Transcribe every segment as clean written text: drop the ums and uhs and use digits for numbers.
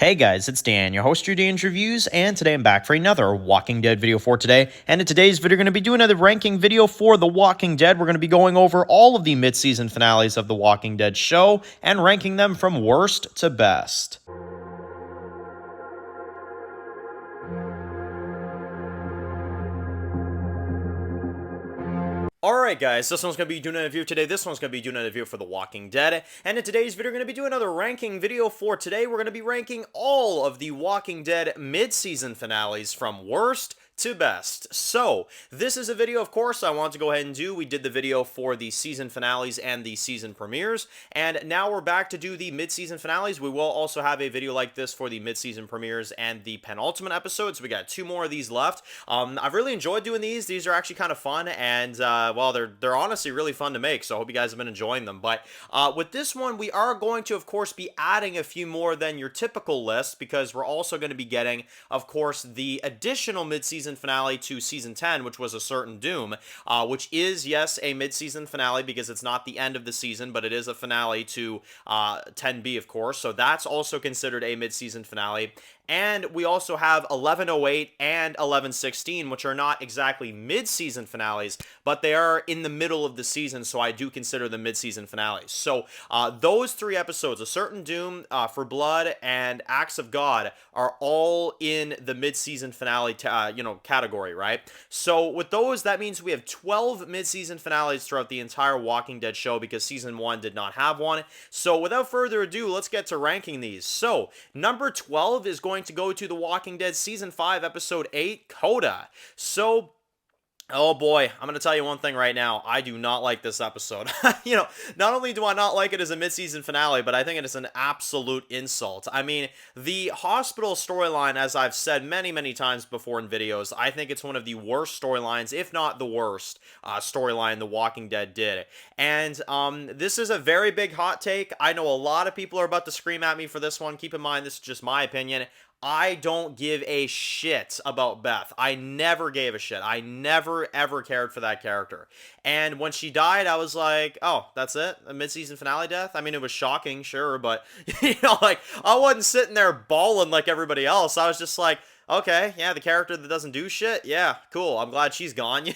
Hey guys, it's Dan, your host of your Dan's Reviews, and today I'm back for another Walking Dead video for today. And in today's video, we're going to be doing another ranking video for The Walking Dead. We're going to be going over all of the mid-season finales of The Walking Dead show and ranking them from worst to best. Alright guys, this one's going to be doing a review today, this one's going to be doing a review for The Walking Dead, and in today's video we're going to be doing another ranking video for today. We're going to be ranking all of the Walking Dead mid-season finales from worst to best. So, this is a video, of course, I want to go ahead and do. We did the video for the season finales and the season premieres, and now we're back to do the mid-season finales. We will also have a video like this for the mid-season premieres and the penultimate episode, so we got two more of these left. I've really enjoyed doing these. These are actually kind of fun, and, well, they're honestly really fun to make, so I hope you guys have been enjoying them. But with this one, we are going to, of course, be adding a few more than your typical list, because we're also going to be getting, of course, the additional mid-season finale to season 10, which was A Certain Doom, which is, yes, a mid-season finale because it's not the end of the season, but it is a finale to 10B, of course, so that's also considered a mid-season finale. And we also have 1108 and 1116, which are not exactly mid-season finales, but they are in the middle of the season, so I do consider them mid-season finales. So those three episodes, A Certain Doom, For Blood, and Acts of God, are all in the mid-season finale category, right? So with those, that means we have 12 mid-season finales throughout the entire Walking Dead show because season 1 did not have one. So without further ado, let's get to ranking these. So number 12 is going to go to The Walking Dead Season 5, Episode 8, Coda. So, oh boy, I'm going to tell you one thing right now. I do not like this episode. Not only do I not like it as a mid-season finale, but I think it is an absolute insult. I mean, the hospital storyline, as I've said many, many times before in videos, I think it's one of the worst storylines, if not the worst storyline The Walking Dead did. And this is a very big hot take. I know a lot of people are about to scream at me for this one. Keep in mind, this is just my opinion. I don't give a shit about Beth. I never gave a shit. I never, ever cared for that character. And when she died, I was like, oh, that's it? A mid-season finale death? I mean, it was shocking, sure, but, I wasn't sitting there bawling like everybody else. I was just like, okay, yeah, the character that doesn't do shit, yeah, cool, I'm glad she's gone,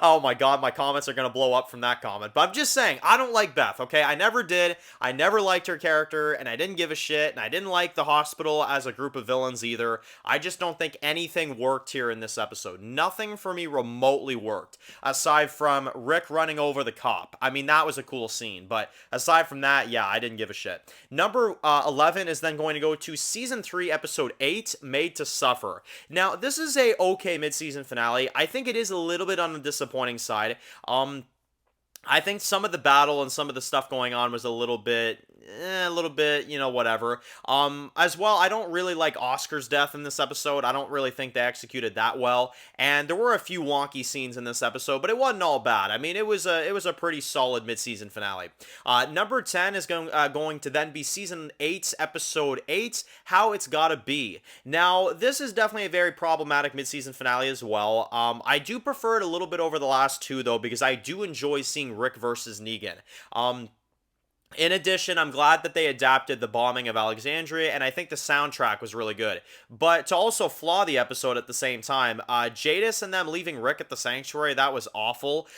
Oh my god, my comments are gonna blow up from that comment, but I'm just saying, I don't like Beth, okay? I never did, I never liked her character, and I didn't give a shit, and I didn't like the hospital as a group of villains either. I just don't think anything worked here in this episode. Nothing for me remotely worked, aside from Rick running over the cop. I mean, that was a cool scene, but aside from that, yeah, I didn't give a shit. Number 11 is then going to go to Season 3, Episode 8, Made to Suffer. Now, this is a okay mid-season finale. I think it is a little bit on the disappointing side. I think some of the battle and some of the stuff going on was a little bit, whatever. As well, I don't really like Oscar's death in this episode. I don't really think they executed that well. And there were a few wonky scenes in this episode, but it wasn't all bad. I mean, it was a pretty solid mid-season finale. Number 10 is going to then be Season 8, Episode 8, How It's Gotta Be. Now, this is definitely a very problematic mid-season finale as well. I do prefer it a little bit over the last two, though, because I do enjoy seeing Rick versus Negan. In addition, I'm glad that they adapted the bombing of Alexandria, and I think the soundtrack was really good. But to also flaw the episode at the same time, Jadis and them leaving Rick at the sanctuary, that was awful.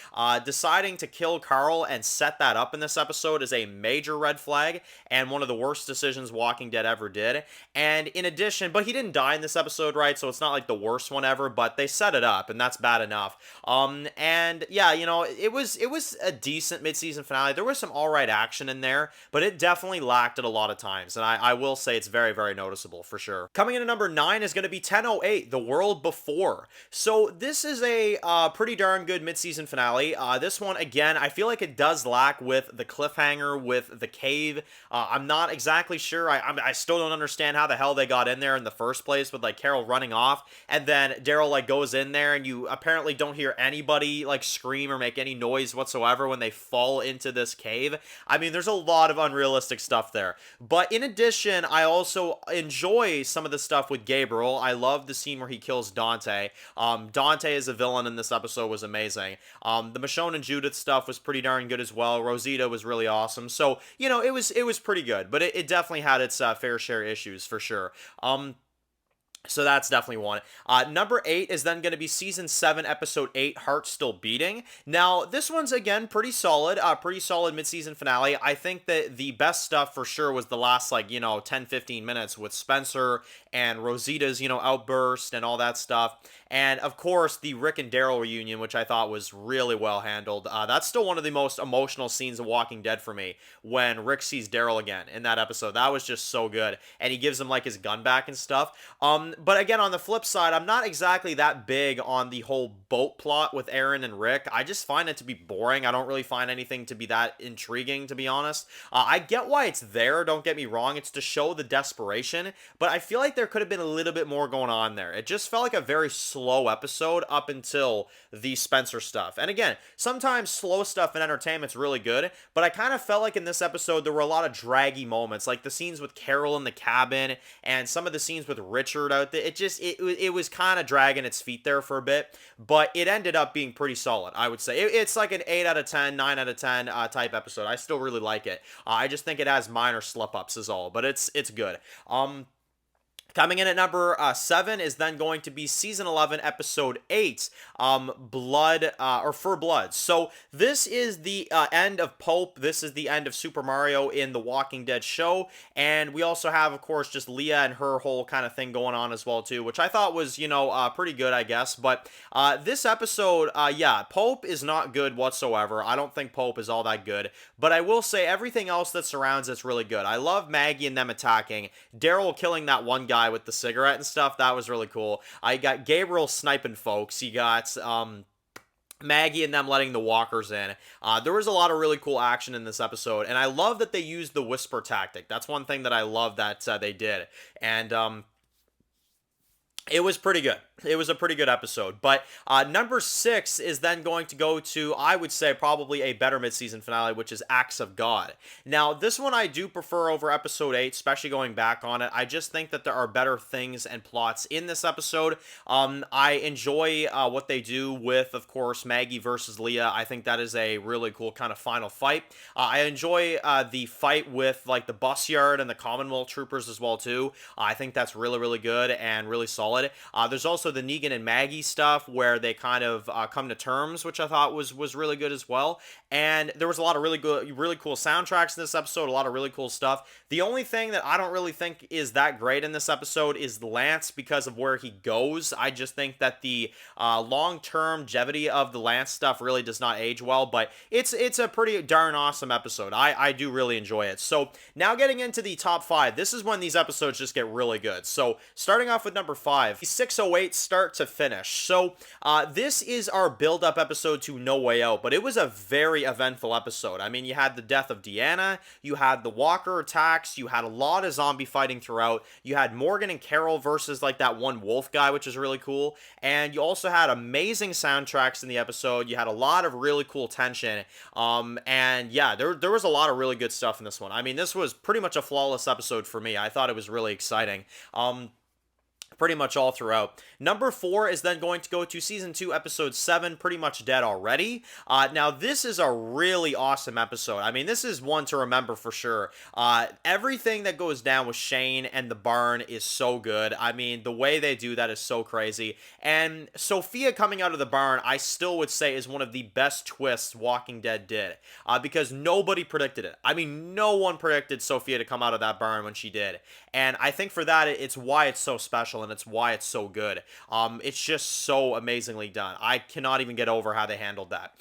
Deciding to kill Carl and set that up in this episode is a major red flag, and one of the worst decisions Walking Dead ever did. And in addition, but he didn't die in this episode, right? So it's not like the worst one ever, but they set it up, and that's bad enough. And yeah, it was a decent mid-season finale. There was some alright action in there, but it definitely lacked it a lot of times, and I will say it's very, very noticeable for sure. Coming in at number 9 is going to be 1008, The World Before. So this is a pretty darn good mid-season finale. This one, again, I feel like it does lack with the cliffhanger with the cave. I'm not exactly sure. I still don't understand how the hell they got in there in the first place with, like, Carol running off, and then Daryl, like, goes in there, and you apparently don't hear anybody, like, scream or make any noise whatsoever when they fall into this cave. I mean, there's a lot of unrealistic stuff there. But in addition, I also enjoy some of the stuff with Gabriel. I love the scene where he kills Dante. Dante as a villain in this episode was amazing. The Michonne and Judith stuff was pretty darn good as well. Rosita was really awesome. So, it was pretty good, but it definitely had its fair share issues for sure. So that's definitely one. Number 8 is then going to be Season 7, Episode 8, Heart Still Beating. Now, this one's, again, pretty solid mid-season finale. I think that the best stuff for sure was the last, 10, 15 minutes with Spencer and Rosita's, outburst and all that stuff. And, of course, the Rick and Daryl reunion, which I thought was really well handled. That's still one of the most emotional scenes of Walking Dead for me, when Rick sees Daryl again in that episode. That was just so good. And he gives him, his gun back and stuff. But again, on the flip side, I'm not exactly that big on the whole boat plot with Aaron and Rick. I just find it to be boring. I don't really find anything to be that intriguing, to be honest. I get why it's there, don't get me wrong. It's to show the desperation, but I feel like there could have been a little bit more going on there. It just felt like a very slow episode up until the Spencer stuff. And again, sometimes slow stuff in entertainment's really good, but I kind of felt like in this episode there were a lot of draggy moments, like the scenes with Carol in the cabin and some of the scenes with Richard out there. It was kind of dragging its feet there for a bit, but it ended up being pretty solid, I would say. It's like an 8 out of 10, 9 out of 10 type episode. I still really like it. I just think it has minor slip-ups is all, but it's good. Coming in at number 7 is then going to be Season 11, Episode 8, Blood, or For Blood. So this is the end of Pope. This is the end of Super Mario in the Walking Dead show. And we also have, of course, just Leah and her whole kind of thing going on as well, too, which I thought was, pretty good, I guess. But this episode, Pope is not good whatsoever. I don't think Pope is all that good. But I will say everything else that surrounds it's really good. I love Maggie and them attacking. Daryl killing that one guy with the cigarette and stuff. That was really cool. I got Gabriel sniping folks. You got Maggie and them letting the walkers in. There was a lot of really cool action in this episode, and I love that they used the whisper tactic. That's one thing that I love that they did. And it was pretty good. It was a pretty good episode. But number 6 is then going to go to, I would say, probably a better mid-season finale, which is Acts of God. Now, this one I do prefer over episode 8, especially going back on it. I just think that there are better things and plots in this episode. I enjoy what they do with, of course, Maggie versus Leah. I think that is a really cool kind of final fight. I enjoy the fight with, the bus yard and the Commonwealth troopers as well, too. I think that's really, really good and really solid. There's also the Negan and Maggie stuff where they kind of come to terms, which I thought was really good as well. And there was a lot of really cool soundtracks in this episode, a lot of really cool stuff. The only thing that I don't really think is that great in this episode is Lance because of where he goes. I just think that the long-term longevity of the Lance stuff really does not age well, but it's a pretty darn awesome episode. I do really enjoy it. So now getting into the top 5, this is when these episodes just get really good. So starting off with number 5, 608 start to finish. So this is our build-up episode to No Way Out, but it was a very eventful episode. I mean, you had the death of Deanna, you had the Walker attacks, you had a lot of zombie fighting throughout, you had Morgan and Carol versus that one wolf guy, which is really cool, and you also had amazing soundtracks in the episode. You had a lot of really cool tension, and yeah, there was a lot of really good stuff in this one. I mean, this was pretty much a flawless episode for me. I thought it was really exciting. Pretty much all throughout. Number 4 is then going to go to Season 2, Episode 7, Pretty Much Dead Already. Now, this is a really awesome episode. I mean, this is one to remember for sure. Everything that goes down with Shane and the barn is so good. I mean, the way they do that is so crazy. And Sophia coming out of the barn, I still would say is one of the best twists Walking Dead did. Because nobody predicted it. I mean, no one predicted Sophia to come out of that barn when she did. And I think for that, it's why it's so special and it's why it's so good. It's just so amazingly done. I cannot even get over how they handled that.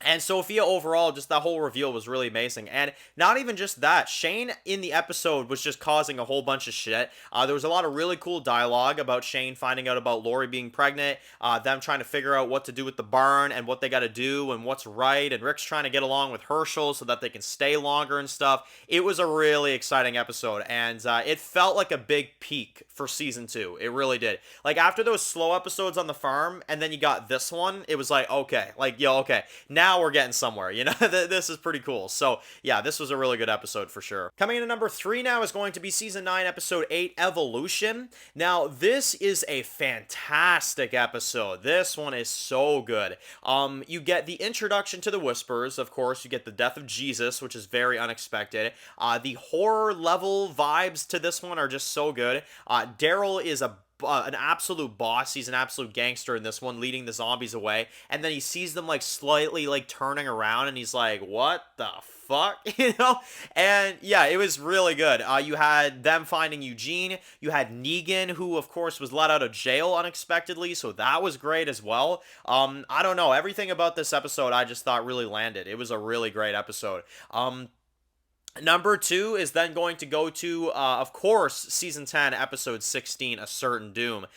And Sophia overall, just that whole reveal was really amazing. And not even just that, Shane in the episode was just causing a whole bunch of shit. There was a lot of really cool dialogue about Shane finding out about Lori being pregnant, them trying to figure out what to do with the barn and what they got to do and what's right, and Rick's trying to get along with Herschel so that they can stay longer and stuff. It was a really exciting episode, and it felt like a big peak for Season 2. It really did. After those slow episodes on the farm, and then you got this one, it was okay. Okay. Now now we're getting somewhere. You know, this is pretty cool. So yeah, this was a really good episode for sure. Coming in at number 3 now is going to be season 9, episode 8, Evolution. Now this is a fantastic episode. This one is so good. You get the introduction to the Whispers, of course. You get the death of Jesus, which is very unexpected. The horror level vibes to this one are just so good. Daryl is an absolute boss. He's an absolute gangster in this one, leading the zombies away, and then he sees them like slightly like turning around, and he's like, what the fuck? You know? And yeah, it was really good. You had them finding Eugene. You had Negan, who of course was let out of jail unexpectedly, so that was great as well. I don't know, everything about this episode I just thought really landed. It was a really great episode. Number 2 is then going to go to, of course, Season 10, Episode 16, A Certain Doom.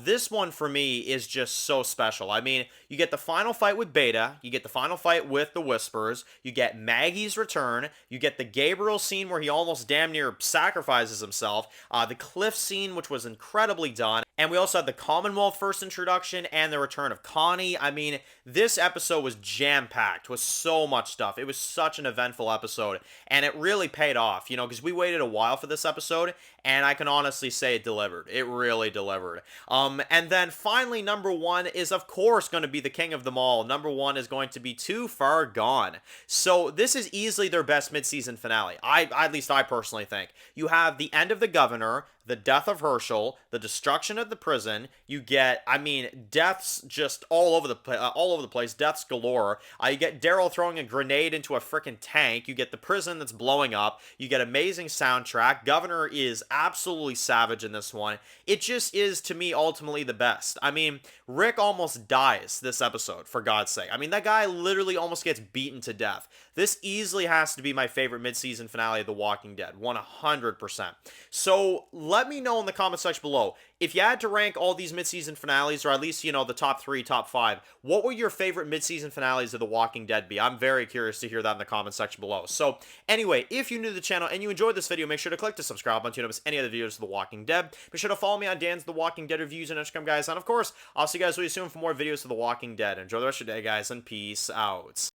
This one, for me, is just so special. I mean, you get the final fight with Beta, you get the final fight with the Whispers, you get Maggie's return, you get the Gabriel scene where he almost damn near sacrifices himself, the Cliff scene, which was incredibly done, and we also had the Commonwealth first introduction and the return of Connie. I mean, this episode was jam-packed with so much stuff. It was such an eventful episode, and it really paid off, you know, because we waited a while for this episode, and I can honestly say it delivered. It really delivered. And then finally, number 1 is, of course, going to be the king of them all. Number 1 is going to be Too Far Gone. So this is easily their best mid-season finale. At least I personally think. You have the end of the governor, the death of Herschel, the destruction of the prison. You get, I mean, deaths just all over the place, deaths galore. You get Daryl throwing a grenade into a freaking tank. You get the prison that's blowing up. You get amazing soundtrack. Governor is absolutely savage in this one. It just is, to me, ultimately the best. I mean, Rick almost dies this episode, for God's sake. I mean, that guy literally almost gets beaten to death. This easily has to be my favorite mid-season finale of The Walking Dead, 100%. So let me know in the comment section below, if you had to rank all these mid-season finales, or at least, you know, the top 3, top 5, what would your favorite mid-season finales of The Walking Dead be? I'm very curious to hear that in the comment section below. So anyway, if you're new to the channel and you enjoyed this video, make sure to click the subscribe button to not miss any other videos of The Walking Dead. Be sure to follow me on Dan's The Walking Dead reviews on Instagram, guys. And of course, I'll see you guys really soon for more videos of The Walking Dead. Enjoy the rest of your day, guys, and peace out.